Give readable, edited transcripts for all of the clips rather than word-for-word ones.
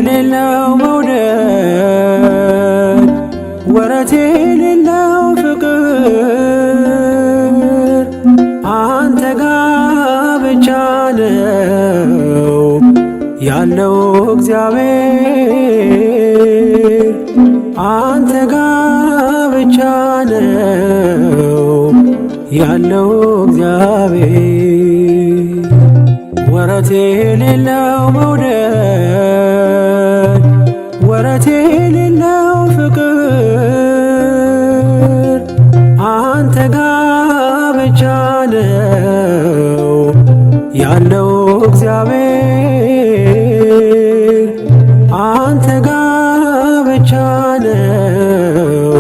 የሌለው መውደድ ወረት የሌለው ፍቅር አንተ ጋ ብቻ ነው ያለው እግዚአብሔር አንተ ጋ ብቻ ነው ያለው እግዚአብሔር ወረት የሌለው መውደድ ወረት የሌለው ፍቅር አንተ ጋ ብቻ ነው ያለው እግዚአብሔር አንተ ጋ ብቻ ነው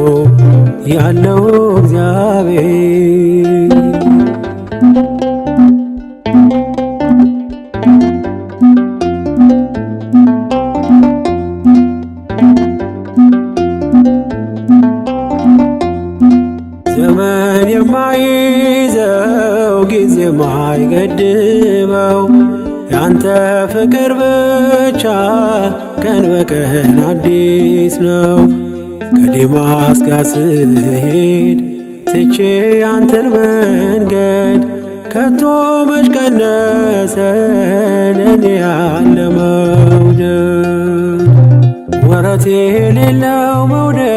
ያለው እግዚአብሔር ዘመን የማይዘው ጊዜ የማይገድበው ያንተ ፍቅር ብቻ ቀን በቀን አዲስ ነው። ከዴማስቆስ ስሄድ ትቼ ያንተን መንገድ ከቶ መች ቀነሰ ለኔ ያለ መውደድ ወረት የሌለው መውደድ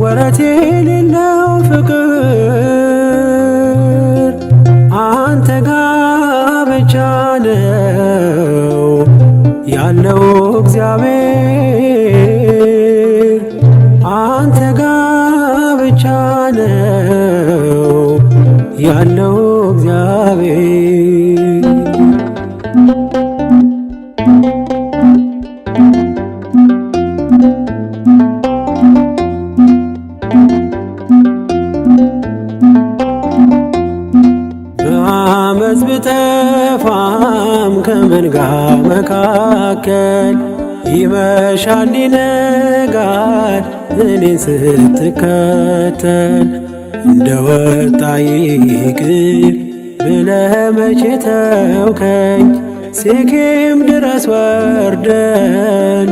ወረት የሌለው ፍቅር አንተ ጋ ብቻ ነው ያለው እግዚአብሔር አንተ ጋ ብቻ ነው ያለው እግዚአብሔር በአመፅ ብጠፋም ከመንጋ መካከል ይመሻል ይነጋል እኔን ስትከተል እንደ ወጣ ይቅር ብለህ መቼ ተውከኝ ሴኬም ድረስ ወርደ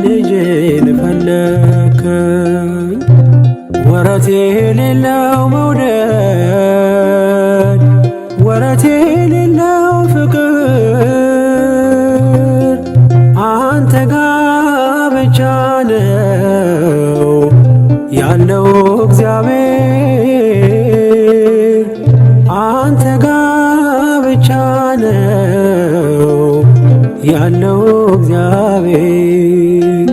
ልጄን ፈለከኝ ወረት የሌለው መውደድ ወረት የሌለው ፍቅር አንተ ጋ ብቻ ነው ያለው እግዚአብሔር አንተ ጋ ብቻ ነው ያለው እግዚአብሔር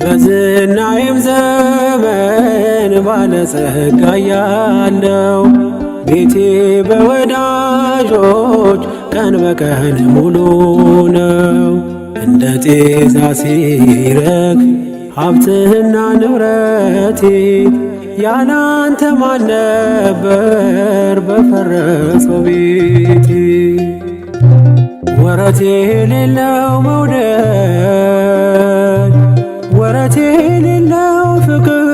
በዝናዬም ዘመን ባለጸጋ ያለው ቤቴ በወዳጆች ቀን በቀን ሙሉ ነው። እንደ ጤዛ ሲረግፍ ሀብትና ንብረቴ ያላንተ ማን ነበር በፈረሰው ቤቴ ወረት የሌለው መውደድ ወረት የሌለው ፍቅር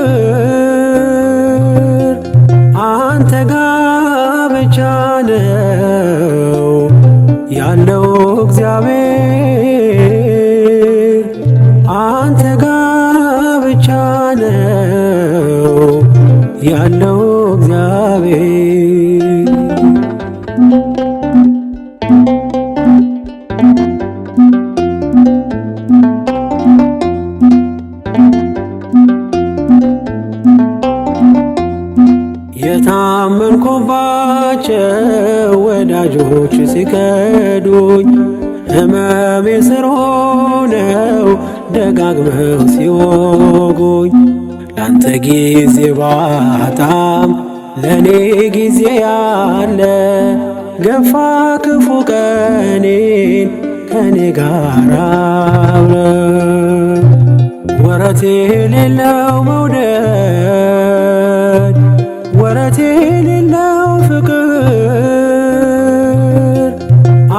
አንተ ጋ ብቻ ነው ያለው እግዚአብሔር አንተ ጋ ብቻ ነው ያለው እግዚአብሔር የታመንኩባቸው ወዳጆች ሲከዱኝ ሕመሜ ስር ሆነው ደጋግመው ሲወጉኝ ላንተ ጊዜ ባጣም ለኔ ጊዜ ያለ ገፋ ክፉ ቀኔን ከኔ ጋር አብረ ወረት የሌለው መውደድ ወረት የሌለው ፍቅር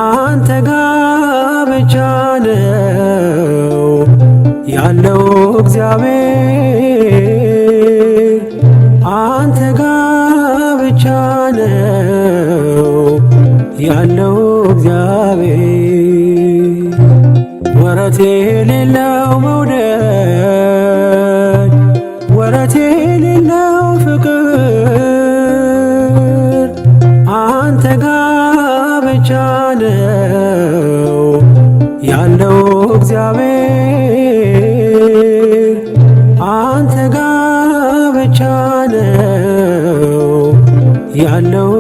አንተ ጋ ብቻ ነው ያለው ያለው እግዚአብሔር አንተ ጋ ብቻ ነው ያለው እግዚአብሔር። ወረት የሌለው መውደድ ወረት የሌለው ፍቅር አንተ ጋ ብቻ ነው ያለው እግዚአብሔር አንተ ጋ ብቻ ነው ያለው